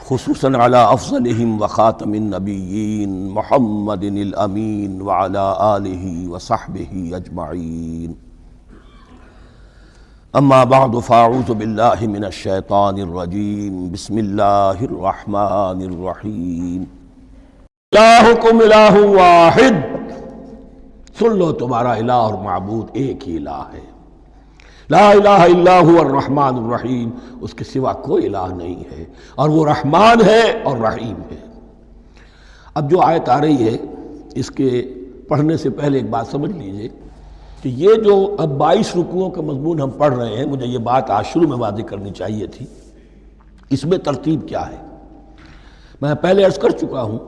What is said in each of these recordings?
خصوصاً علی افضلہم وخاتم النبیین محمد الامین وعلی آلہ وصحبہ اجمعین. اما بعد فاعوذ باللہ من الشیطان الرجیم. بسم اللہ الرحمن الرحیم. الہکم الہ واحد، سن لو تمہارا الہ اور معبود ایک ہی الہ ہے. لا الہ الا هو الرحمن الرحیم، اس کے سوا کوئی الہ نہیں ہے، اور وہ رحمان ہے اور رحیم ہے. اب جو آیت آ رہی ہے اس کے پڑھنے سے پہلے ایک بات سمجھ لیجئے کہ یہ جو اب 22 رکوعوں کا مضمون ہم پڑھ رہے ہیں، مجھے یہ بات آج شروع میں واضح کرنی چاہیے تھی. اس میں ترتیب کیا ہے؟ میں پہلے عرض کر چکا ہوں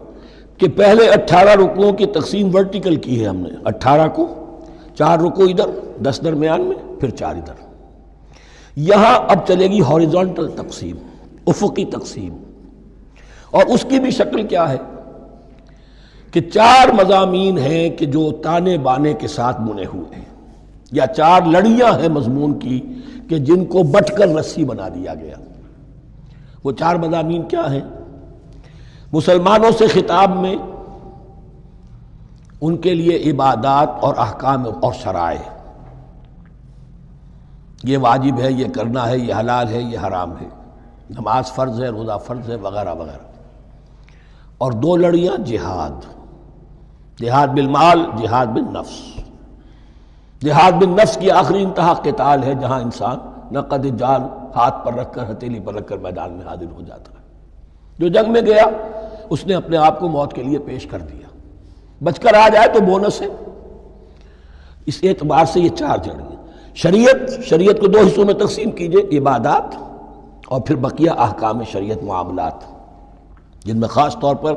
کہ پہلے 18 رکوعوں کی تقسیم ورٹیکل کی ہے ہم نے. 18 کو 4 رکوع ادھر، 10 درمیان میں، پھر 4 ادھر. یہاں اب چلے گی ہاریزونٹل تقسیم، افقی تقسیم. اور اس کی بھی شکل کیا ہے کہ 4 مضامین ہیں کہ جو تانے بانے کے ساتھ بنے ہوئے ہیں، یا 4 لڑیاں ہیں مضمون کی کہ جن کو بٹ کر رسی بنا دیا گیا. وہ 4 مضامین کیا ہیں؟ مسلمانوں سے خطاب میں ان کے لیے عبادات اور احکام اور شرائع، یہ واجب ہے، یہ کرنا ہے، یہ حلال ہے، یہ حرام ہے، نماز فرض ہے، روزہ فرض ہے، وغیرہ وغیرہ. اور 2 لڑیاں جہاد، جہاد بالمال، جہاد بالنفس. جہاد بالنفس کی آخری انتہا قتال ہے، جہاں انسان نقد جان ہاتھ پر رکھ کر، ہتھیلی پر رکھ کر میدان میں حاضر ہو جاتا ہے. جو جنگ میں گیا اس نے اپنے آپ کو موت کے لیے پیش کر دیا، بچ کر آ جائے تو بونس ہے. اس اعتبار سے یہ 4 جڑیں. شریعت کو 2 حصوں میں تقسیم کیجئے، عبادات اور پھر بقیہ احکام شریعت، معاملات، جن میں خاص طور پر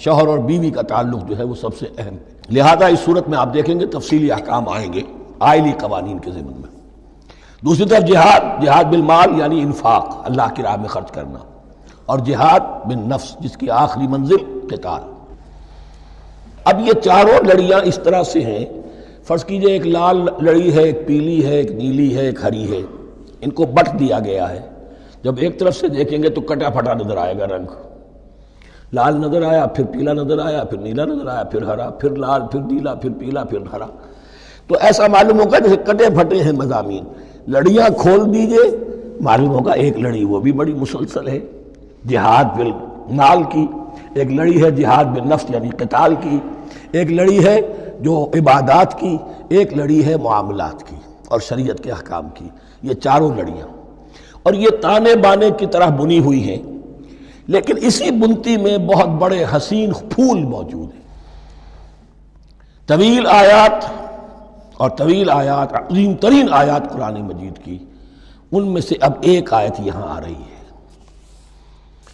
شوہر اور بیوی کا تعلق جو ہے وہ سب سے اہم ہے. لہذا اس صورت میں آپ دیکھیں گے تفصیلی احکام آئیں گے آئلی قوانین کے ضمن میں. دوسری طرف جہاد بالمال یعنی انفاق، اللہ کی راہ میں خرچ کرنا، اور جہاد بالنفس جس کی آخری منزل قتال. اب یہ 4 لڑیاں اس طرح سے ہیں، فرض کیجئے ایک لال لڑی ہے، ایک پیلی ہے، ایک نیلی ہے، ایک ہری ہے. ان کو بٹ دیا گیا ہے. جب ایک طرف سے دیکھیں گے تو کٹا پھٹا نظر آئے گا رنگ. لال نظر آیا، پھر پیلا نظر آیا، پھر نیلا نظر آیا، پھر ہرا، پھر لال، پھر نیلا، پھر پیلا، پھر ہرا. تو ایسا معلوم ہوگا جیسے کٹے پھٹے ہیں مضامین. لڑیاں کھول دیجئے، معلوم ہوگا ایک لڑی وہ بھی بڑی مسلسل ہے، جہاد بالمال کی. ایک لڑی ہے جہاد بالنفس یعنی قتال کی. ایک لڑی ہے جو عبادات کی. ایک لڑی ہے معاملات کی اور شریعت کے احکام کی. یہ 4 لڑیاں، اور یہ تانے بانے کی طرح بنی ہوئی ہیں، لیکن اسی بنتی میں بہت بڑے حسین پھول موجود ہیں. طویل آیات اور طویل آیات، عظیم ترین آیات قرآن مجید کی، ان میں سے اب ایک آیت یہاں آ رہی ہے.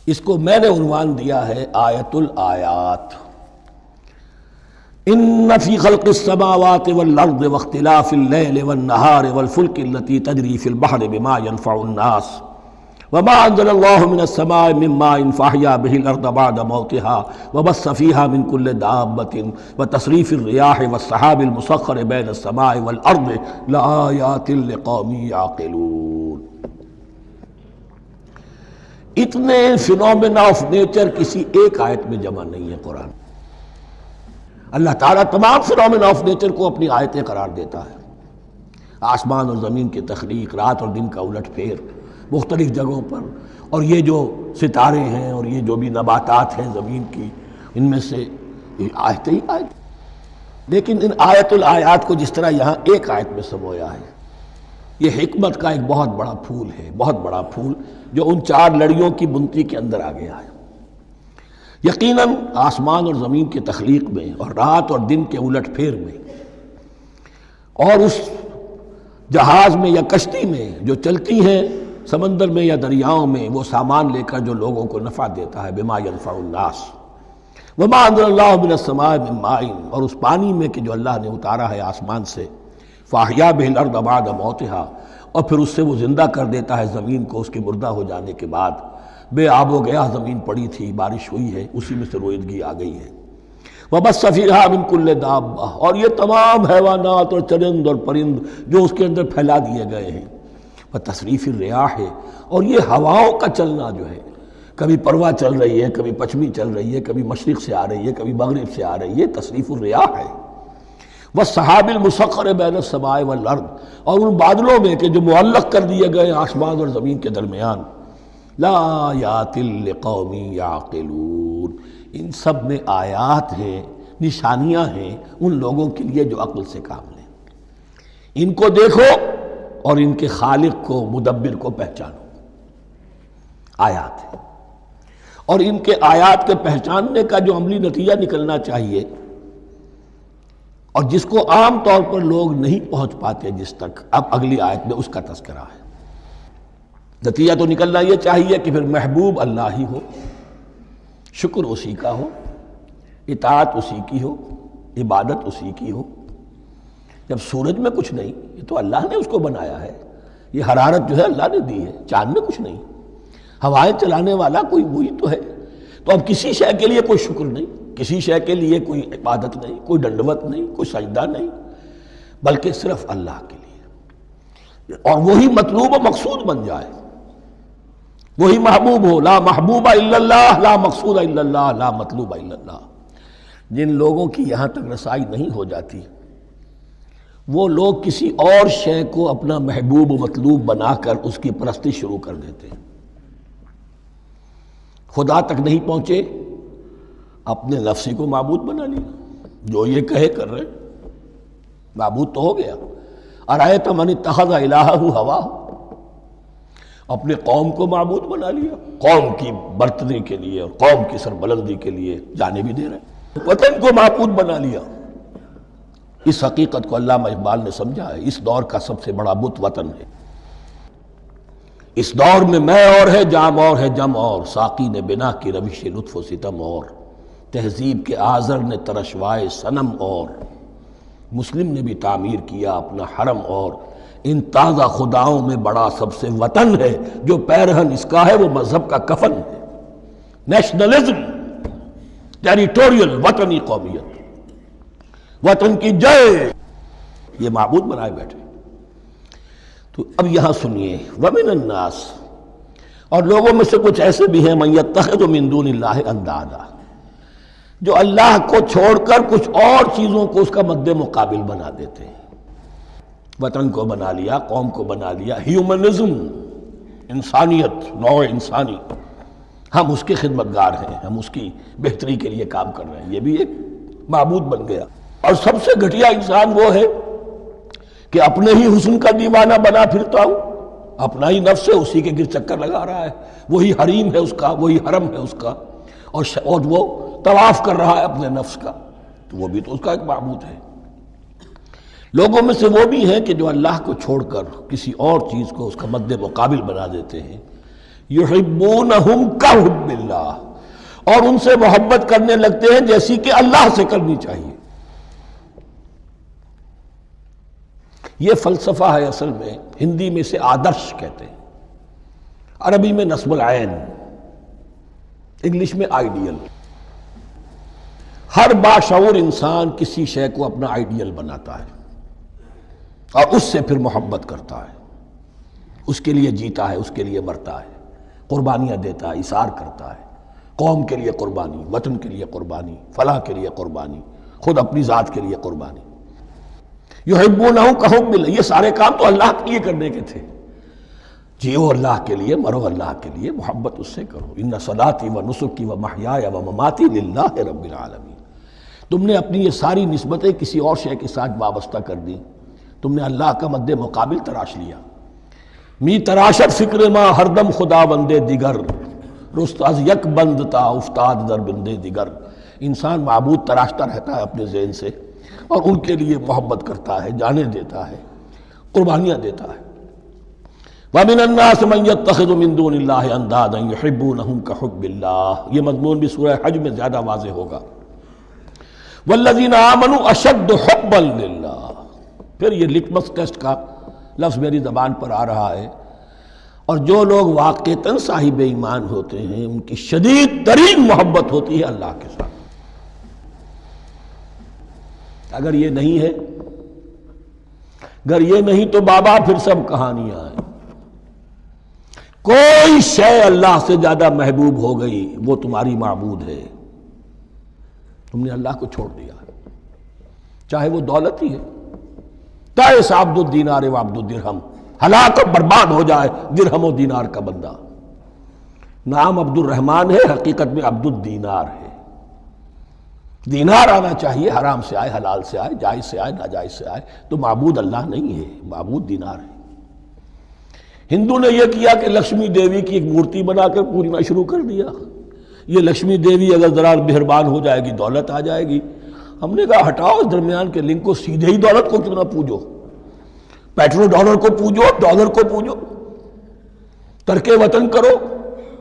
اس کو میں نے عنوان دیا ہے آیت الآیات. ان فی خلق السماوات والارض واختلاف اللیل والنہار والفلک التي تجری فی البحر بما ينفع الناس وما انزل اللہ من السماء من ماء فاحیا به الارض بعد موتها وبث فيها من كل دابة وتصریف الرياح والسحاب المسخر بین السماء والارض لآیات لقوم یعقلون. اتنے فینومینا آف نیچر کسی ایک آیت میں جمع نہیں ہے قرآن. اللہ تعالیٰ تمام فینومینا آف نیچر کو اپنی آیتیں قرار دیتا ہے. آسمان اور زمین کی تخلیق، رات اور دن کا الٹ پھیر مختلف جگہوں پر، اور یہ جو ستارے ہیں اور یہ جو بھی نباتات ہیں زمین کی، ان میں سے آیتیں ہی آیت. لیکن ان آیت الآیات کو جس طرح یہاں ایک آیت میں سمویا ہے، یہ حکمت کا ایک بہت بڑا پھول ہے، بہت بڑا پھول جو ان 4 لڑیوں کی بنتی کے اندر آ گیا ہے. یقیناً آسمان اور زمین کی تخلیق میں، اور رات اور دن کے الٹ پھیر میں، اور اس جہاز میں یا کشتی میں جو چلتی ہیں سمندر میں یا دریاؤں میں، وہ سامان لے کر جو لوگوں کو نفع دیتا ہے، بما ينفع الناس وما انزل اللہ من السماء من ماء، اور اس پانی میں کہ جو اللہ نے اتارا ہے آسمان سے، فاحیا به الارض بعد موتها، اور پھر اس سے وہ زندہ کر دیتا ہے زمین کو اس کے مردہ ہو جانے کے بعد. بے آب و گیا زمین پڑی تھی، بارش ہوئی ہے، اسی میں سے رویدگی آ گئی ہے. وبث فیہا من کل دابہ، اور یہ تمام حیوانات اور چرند اور پرند جو اس کے اندر پھیلا دیے گئے ہیں. وتصریف الریاح، اور یہ ہواؤں کا چلنا جو ہے، کبھی پروا چل رہی ہے، کبھی پچھمی چل رہی ہے، کبھی مشرق سے آ رہی ہے، کبھی مغرب سے آ رہی ہے، تصریف الریاح ہے۔ والسحاب المسخر بین السماء والارض، اور ان بادلوں میں کہ جو معلق کر دیے گئے آسمان اور زمین کے درمیان، لآیات لقوم یعقلون، ان سب میں آیات ہیں، نشانیاں ہیں ان لوگوں کے لیے جو عقل سے کام لیں۔ ان کو دیکھو اور ان کے خالق کو، مدبر کو پہچانو۔ آیات ہے، اور ان کے آیات کے پہچاننے کا جو عملی نتیجہ نکلنا چاہیے، اور جس کو عام طور پر لوگ نہیں پہنچ پاتے جس تک، اب اگلی آیت میں اس کا تذکرہ ہے۔ نتیجہ تو نکلنا یہ چاہیے کہ پھر محبوب اللہ ہی ہو، شکر اسی کا ہو، اطاعت اسی کی ہو، عبادت اسی کی ہو۔ جب سورج میں کچھ نہیں، یہ تو اللہ نے اس کو بنایا ہے، یہ حرارت جو ہے اللہ نے دی ہے، چاند میں کچھ نہیں، ہوائیں چلانے والا کوئی وہی تو ہے۔ تو اب کسی شے کے لیے کوئی شکر نہیں، کسی شے کے لیے کوئی عبادت نہیں، کوئی ڈنڈوت نہیں، کوئی سجدہ نہیں، بلکہ صرف اللہ کے لیے، اور وہی مطلوب و مقصود بن جائے، وہی محبوب ہو۔ لا محبوب الا اللہ، لا مقصود الا اللہ، لا مطلوب الا اللہ۔ جن لوگوں کی یہاں تک رسائی نہیں ہو جاتی، وہ لوگ کسی اور شے کو اپنا محبوب و مطلوب بنا کر اس کی پرستی شروع کر دیتے ہیں۔ خدا تک نہیں پہنچے، اپنے نفسی کو معبود بنا لیا، جو یہ کہے کر رہے، معبود تو ہو گیا۔ ارأیت من اتخذ الہہ ہواہ، اپنے قوم کو معبود بنا لیا، قوم کی برتری کے لیے اور قوم کی سربلندی کے لیے جانے بھی دے رہے، وطن کو معبود بنا لیا۔ اس حقیقت کو علامہ اقبال نے سمجھا ہے، اس دور کا سب سے بڑا بت وطن ہے۔ اس دور میں میں اور ہے، جام اور ہے، جم اور، ساقی نے بنا کی روش لطف و ستم اور، تہذیب کے آزر نے ترشوائے صنم اور، مسلم نے بھی تعمیر کیا اپنا حرم اور، ان تازہ خداؤں میں بڑا سب سے وطن ہے، جو پیرہن اس کا ہے وہ مذہب کا کفن ہے۔ نیشنلزم، ٹیریٹوریل، وطنی قومیت، وطن کی جے، یہ معبود بنائے بیٹھے۔ تو اب یہاں سنیے، وَمِنَ النَّاسِ، اور لوگوں میں سے کچھ ایسے بھی ہیں، مَن يَتَّخِذُ مِن دُونِ اللَّهِ أَندَادًا، جو اللہ کو چھوڑ کر کچھ اور چیزوں کو اس کا مد مقابل بنا دیتے ہیں۔ وطن کو بنا لیا، قوم کو بنا لیا، ہیومنزم، انسانیت، نوع انسانی، ہم اس کے خدمتگار ہیں، ہم اس کی بہتری کے لیے کام کر رہے ہیں، یہ بھی ایک معبود بن گیا۔ اور سب سے گھٹیا انسان وہ ہے کہ اپنے ہی حسن کا دیوانہ بنا پھرتا ہوں، اپنا ہی نفس ہے، اسی کے گر چکر لگا رہا ہے، وہی حریم ہے اس کا، وہی حرم ہے اس کا، اور وہ طواف کر رہا ہے اپنے نفس کا، تو وہ بھی تو اس کا ایک معبود ہے۔ لوگوں میں سے وہ بھی ہیں کہ جو اللہ کو چھوڑ کر کسی اور چیز کو اس کا مد مقابل بنا دیتے ہیں، یحبونہم کحب اللہ، اور ان سے محبت کرنے لگتے ہیں جیسی کہ اللہ سے کرنی چاہیے۔ یہ فلسفہ ہے اصل میں، ہندی میں اسے آدرش کہتے ہیں، عربی میں نصب العین، انگلش میں آئیڈیل۔ ہر باشعور انسان کسی شے کو اپنا آئیڈیل بناتا ہے اور اس سے پھر محبت کرتا ہے، اس کے لیے جیتا ہے، اس کے لیے مرتا ہے، قربانیاں دیتا ہے، اثار کرتا ہے، قوم کے لیے قربانی، وطن کے لیے قربانی، فلاح کے لیے قربانی، خود اپنی ذات کے لیے قربانی۔ یحبونہم کحب اللہ، یہ سارے کام تو اللہ کے لیے کرنے کے تھے، جیو اللہ کے لیے، مرو اللہ کے لیے، محبت اس سے کرو۔ ان صلاتی و نسکی و محیای و مماتی للہ رب العالمین۔ تم نے اپنی یہ ساری نسبتیں کسی اور شے کے ساتھ وابستہ کر دی، تم نے اللہ کا مد مقابل تراش لیا۔ می تراشت فکر ما ہر دم خدا بندے دیگر، رست از یک بند تا افتاد در بندے دیگر۔ انسان معبود تراشتا رہتا ہے اپنے ذہن سے، اور ان کے لیے محبت کرتا ہے، جانے دیتا ہے، قربانیاں دیتا ہے۔ وَمِنَ النَّاسِ مَن يَتَّخِذُ مِن دُونِ اللَّهِ أَندَادًا يُحِبُّونَهُمْ كَحُبِّ اللَّهِ، یہ مضمون بھی سورہ حج میں زیادہ واضح ہوگا۔ وَالَّذِينَ آمَنُوا أَشَدُّ حُبًّا لِلَّهِ، پھر یہ لٹمس ٹیسٹ کا لفظ میری زبان پر آ رہا ہے، اور جو لوگ واقعتاً صاحب ایمان ہوتے ہیں ان کی شدید ترین محبت ہوتی ہے اللہ کے ساتھ۔ اگر یہ نہیں ہے، اگر یہ نہیں تو بابا پھر سب کہانیاں ہیں۔ کوئی شے اللہ سے زیادہ محبوب ہو گئی وہ تمہاری معبود ہے. تم نے اللہ کو چھوڑ دیا، چاہے وہ دولت ہی ہے. تعس عبد الدینار و عبد الدرہم، ہلاک و برباد ہو جائے درہم و دینار کا بندہ. نام عبد الرحمن ہے، حقیقت میں عبد الدینار ہے. دینار آنا چاہیے، حرام سے آئے حلال سے آئے، جائز سے آئے ناجائز سے آئے. تو معبود اللہ نہیں ہے، معبود دینار ہے. ہندو نے یہ کیا کہ لکشمی دیوی کی ایک مورتی بنا کر پوجنا شروع کر دیا. یہ لکشمی دیوی اگر ذرا مہربان ہو جائے گی دولت آ جائے گی. ہم نے کہا ہٹاؤ اس درمیان کے لنک کو، سیدھے ہی دولت کو کیوں نہ پوجو. پیٹرو ڈالر کو پوجو، ڈالر کو پوجو. ترک وطن کرو،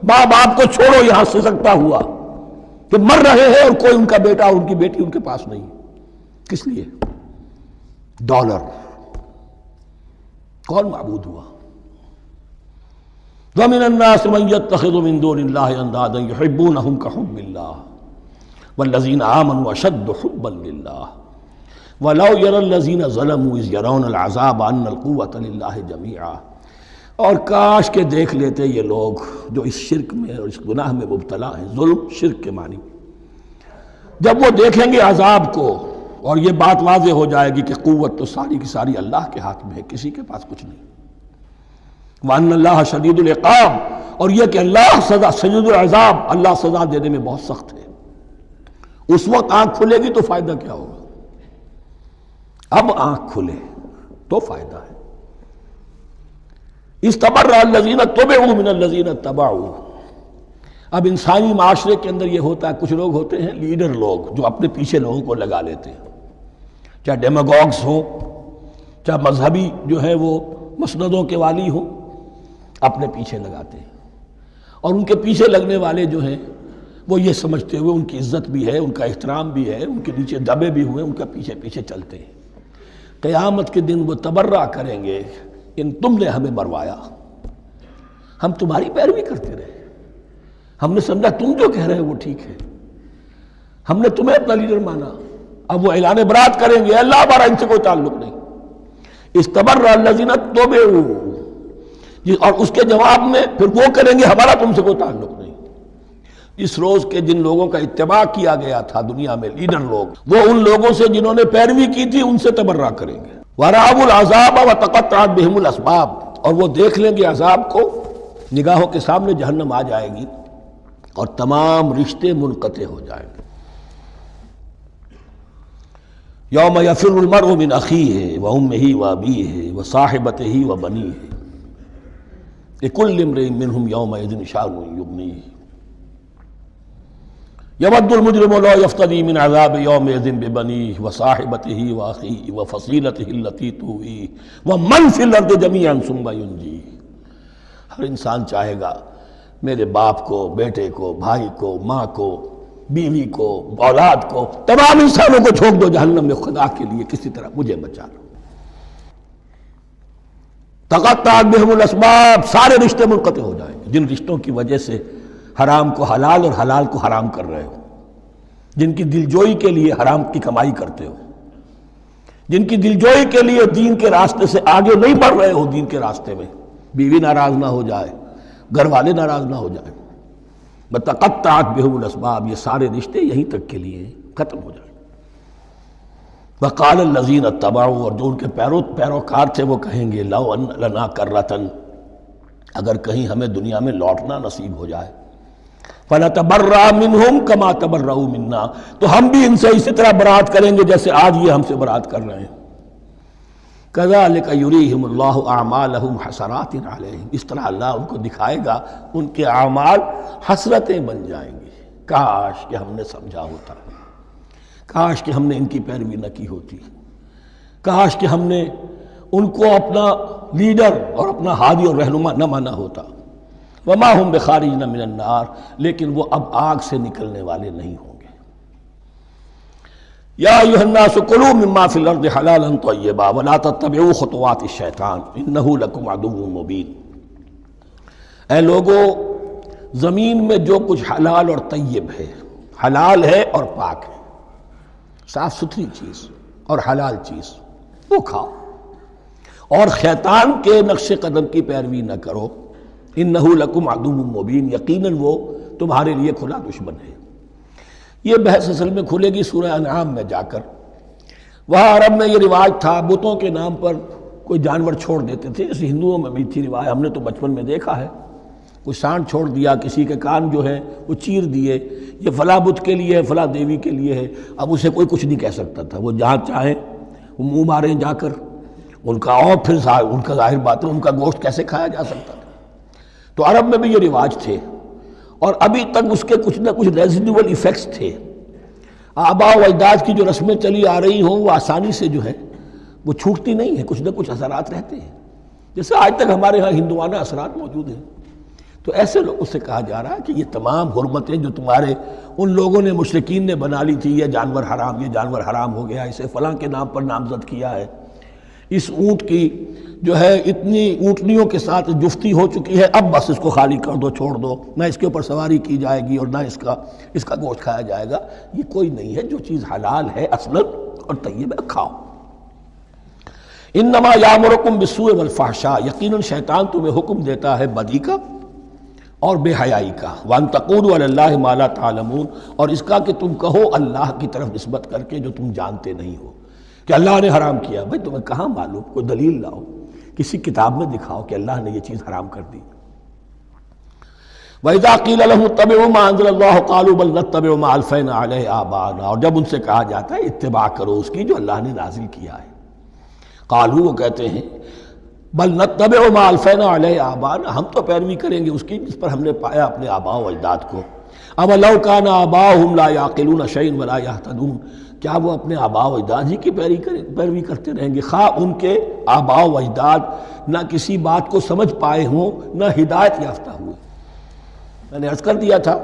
ماں باپ کو چھوڑو یہاں سے سکتا ہوا کہ مر رہے ہیں اور کوئی ان کا بیٹا ان کی بیٹی ان کے پاس نہیں. کس لیے؟ ڈالر. کون معبود ہوا؟ وَمِنَ النَّاسِ مَن يَتَّخِذُ مِن دُونِ اللَّهِ أَندَادًا يُحِبُّونَهُمْ كَحُبِّ اللَّهِ وَالَّذِينَ آمَنُوا أَشَدُّ حُبًّا لِلَّهِ وَلَوْ يَرَى الَّذِينَ ظَلَمُوا إِذْ يَرَوْنَ الْعَذَابَ أَنَّ الْقُوَّةَ لِلَّهِ جَمِيعًا. اور کاش کہ دیکھ لیتے یہ لوگ جو اس شرک میں اور اس گناہ میں مبتلا ہیں، ظلم شرک کے معنی، جب وہ دیکھیں گے عذاب کو اور یہ بات واضح ہو جائے گی کہ قوت تو ساری کی ساری اللہ کے ہاتھ میں ہے، کسی کے پاس کچھ نہیں. وَأَنَّ اللَّهَ شَدِيدُ الْعِقَابِ، اور یہ کہ اللہ سزا شدید العذاب، اللہ سزا دینے میں بہت سخت ہے. اس وقت آنکھ کھلے گی تو فائدہ کیا ہوگا؟ اب آنکھ کھلے تو فائدہ ہے. اِسْتَبَرَّأَ الَّذِينَ اتُّبِعُوا مِنَ الَّذِينَ اتَّبَعُوا. اب انسانی معاشرے کے اندر یہ ہوتا ہے، کچھ لوگ ہوتے ہیں لیڈر لوگ جو اپنے پیچھے لوگوں کو لگا لیتے ہیں، چاہے ڈیماگوگس ہوں، چاہے مذہبی جو ہے وہ مسندوں کے والی ہوں، اپنے پیچھے لگاتے ہیں. اور ان کے پیچھے لگنے والے جو ہیں وہ یہ سمجھتے ہوئے ان کی عزت بھی ہے، ان کا احترام بھی ہے، ان کے نیچے دبے بھی ہوئے، ان کا پیچھے پیچھے چلتے ہیں. قیامت کے دن وہ تبرہ کریں گے، ان تم نے ہمیں مروایا، ہم تمہاری پیروی کرتے رہے، ہم نے سمجھا تم جو کہہ رہے ہو وہ ٹھیک ہے، ہم نے تمہیں اپنا لیڈر مانا. اب وہ اعلان برات کریں گے، اللہ ہمارا ان سے کوئی تعلق نہیں. استبرأ الذین اتبعوا، اور اس کے جواب میں پھر وہ کریں گے ہمارا تم سے کوئی تعلق نہیں. اس روز کے جن لوگوں کا اتباع کیا گیا تھا دنیا میں، لیڈر لوگ، وہ ان لوگوں سے جنہوں نے پیروی کی تھی ان سے تبرہ کریں گے. وَرَأَوُا الْعَذَابَ وَتَقَطَّعَتْ بِهِمُ الْأَسْبَابُ، اور وہ دیکھ لیں گے عذاب کو، نگاہوں کے سامنے جہنم آ جائے گی اور تمام رشتے منقطع ہو جائیں گے. یوم یفر المرء من اخیہ وامہ وابیہ وصاحبتہ وبنیہ لکل امرئ منہم یومئذ شأن یغنیہ یود المجرم لا یفتدی من عذاب یومئذ ببنیہ وصاحبتہ واخیہ وفصیلتہ التی تؤویہ ومن فی الارض جمیعا ثم ینجیہ. ہر انسان چاہے گا میرے باپ کو، بیٹے کو، بھائی کو، ماں کو، بیوی کو، اولاد کو، تمام انسانوں کو چھوڑ دو جہنم میں، خدا کے لیے کسی طرح مجھے بچا لو. تقطعت بہم الاسباب، سارے رشتے منقطع ہو جائیں گے جن رشتوں کی وجہ سے حرام کو حلال اور حلال کو حرام کر رہے ہو، جن کی دلجوئی کے لیے حرام کی کمائی کرتے ہو، جن کی دلجوئی کے لیے دین کے راستے سے آگے نہیں بڑھ رہے ہو. دین کے راستے میں بیوی ناراض نہ ہو جائے، گھر والے ناراض نہ ہو جائیں. بتقطعت بہم الاسباب، یہ سارے رشتے یہیں تک کے لیے ختم ہو جائیں. وقال الذین اتبعوا، اور جو ان کے پیروکار تھے وہ کہیں گے لو ان لنا کرۃ، اگر کہیں ہمیں دنیا میں لوٹنا نصیب ہو جائے، فنتبرأ منہم کما تبرؤوا منا، تو ہم بھی ان سے اسی طرح برات کریں گے جیسے آج یہ ہم سے برات کر رہے ہیں. کذالک یریہم اللہ اعمالہم حسرات علیہم، اس طرح اللہ ان کو دکھائے گا ان کے اعمال حسرتیں بن جائیں گی. کاش کہ ہم نے سمجھا ہوتا، کاش کہ ہم نے ان کی پیروی نہ کی ہوتی، کاش کہ ہم نے ان کو اپنا لیڈر اور اپنا ہادی اور رہنما نہ مانا ہوتا. وما ہم بخارجین من النار، لیکن وہ اب آگ سے نکلنے والے نہیں ہوں گے. یا ایھا الناس کلوا مما فی الارض حلالا طیبا ولا تتبعوا خطوات الشیطان انہ لکم عدو مبین. اے لوگو، زمین میں جو کچھ حلال اور طیب ہے، حلال ہے اور پاک ہے، صاف ستھری چیز اور حلال چیز، وہ کھاؤ، اور شیطان کے نقش قدم کی پیروی نہ کرو. انہ لکم عدو مبین، یقیناً وہ تمہارے لیے کھلا دشمن ہے۔ یہ بحث اصل میں کھلے گی سورہ انعام میں جا کر۔ وہاں عرب میں یہ رواج تھا، بتوں کے نام پر کوئی جانور چھوڑ دیتے تھے، جیسے ہندوؤں میں بھی تھی رواج، ہم نے تو بچپن میں دیکھا ہے، کوئی سانڈ چھوڑ دیا، کسی کے کان جو ہے وہ چیر دیے، یہ فلاں بت کے لیے ہے، فلاں دیوی کے لیے ہے۔ اب اسے کوئی کچھ نہیں کہہ سکتا تھا، وہ جہاں چاہیں وہ منہ ماریں جا کر ان کا، اور پھر ان کا ظاہر بات ہے ان کا گوشت کیسے کھایا جا سکتا تھا۔ تو عرب میں بھی یہ رواج تھے، اور ابھی تک اس کے کچھ نہ کچھ ریزیڈول ایفیکٹس تھے۔ آباء و اجداد کی جو رسمیں چلی آ رہی ہوں وہ آسانی سے جو ہے وہ چھوٹتی نہیں ہیں، کچھ نہ کچھ اثرات رہتے ہیں، جیسے آج تک ہمارے ہاں ہندوانہ اثرات موجود ہیں۔ تو ایسے لوگوں سے کہا جا رہا ہے کہ یہ تمام حرمتیں جو تمہارے ان لوگوں نے مشرکین نے بنا لی تھی، یہ جانور حرام، یہ جانور حرام ہو گیا، اسے فلاں کے نام پر نامزد کیا ہے، اس اونٹ کی جو ہے اتنی اونٹنیوں کے ساتھ جفتی ہو چکی ہے، اب بس اس کو خالی کر دو، چھوڑ دو، نہ اس کے اوپر سواری کی جائے گی اور نہ اس کا گوشت کھایا جائے گا۔ یہ کوئی نہیں ہے، جو چیز حلال ہے اصلاً اور طیب ہے کھاؤ۔ انما یامرکم بالسوء والفحشاء، یقیناً شیطان تمہیں حکم دیتا ہے بدی کا اور بے حیائی کا، وان تقولوا علی اللہ ما لا تعلمون، اور اس کا کہ تم کہو اللہ کی طرف نسبت کر کے جو تم جانتے نہیں ہو، کہ اللہ نے حرام کیا۔ بھائی تمہیں کہاں معلوم؟ کوئی دلیل لاؤ، کسی کتاب میں دکھاؤ کہ اللہ نے یہ چیز حرام کر دی۔ وَإِذَا قِيلَ لَهُمُ اتَّبِعُوا مَا أَنزَلَ اللَّهُ قَالُوا بَلْ نَتَّبِعُ مَا أَلْفَيْنَا عَلَيْهِ آبَاءَنَا، اور جب ان سے کہا جاتا ہے اتباع کرو اس کی جو اللہ نے نازل کیا ہے، قالوا وہ کہتے ہیں بل نتبع ما الفینا علیہ آباءنا، ہم تو پیروی کریں گے اس کی جس پر ہم نے پایا اپنے آباء و اجداد کو۔ اولو کان آباؤہم لا یعقلون شیئا ولا یہتدون، کیا وہ اپنے آباء و اجداد ہی کی پیروی کرتے رہیں گے، خواہ ان کے آباء و اجداد نہ کسی بات کو سمجھ پائے ہوں نہ ہدایت یافتہ ہوئے۔ میں نے عرض کر دیا تھا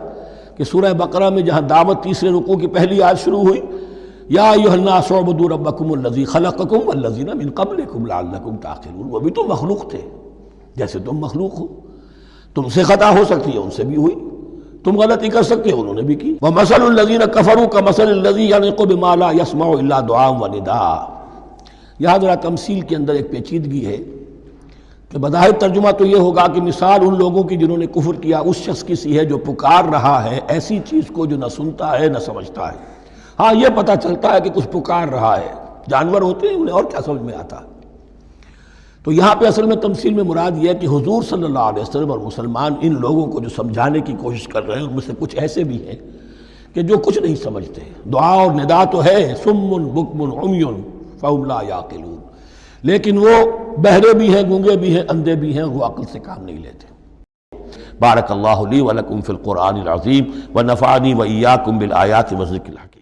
کہ سورہ بقرہ میں جہاں دعوت تیسرے رکوع کی پہلی آیت شروع ہوئی، یا ایھا الناس اعبدوا ربکم الذی خلقکم والذین من قبلکم لعلکم تعقلون، وہ بھی تو مخلوق تھے جیسے تم مخلوق ہو، تم سے خطا ہو سکتی ہے ان سے بھی ہوئی، تم غلطی کر سکتے ہو انہوں نے بھی کی۔ ومثل الذین کفروا کمثل الذی ینطق بما لا یسمع الا دعاء ونداء، یہاں ذرا تمثیل کے اندر ایک پیچیدگی ہے کہ بظاہر ترجمہ تو یہ ہوگا کہ مثال ان لوگوں کی جنہوں نے کفر کیا اس شخص کی سی ہے جو پکار رہا ہے ایسی چیز کو جو نہ سنتا ہے نہ سمجھتا ہے۔ ہاں یہ پتہ چلتا ہے کہ کچھ پکار رہا ہے، جانور ہوتے ہیں انہیں اور کیا سمجھ میں آتا ہے۔ تو یہاں پہ اصل میں تمثیل میں مراد یہ ہے کہ حضور صلی اللہ علیہ وسلم اور مسلمان ان لوگوں کو جو سمجھانے کی کوشش کر رہے ہیں ان میں سے کچھ ایسے بھی ہیں کہ جو کچھ نہیں سمجھتے، دعا اور ندا تو ہے، صم بکم عمی فہم لا یعقلون، لیکن وہ بہرے بھی ہیں، گونگے بھی ہیں، اندھے بھی ہیں، وہ عقل سے کام نہیں لیتے۔ بارک اللہ لی ولکم فی القرآن العظیم ونفعنی وإیاکم بالآیات والذکر الحکیم۔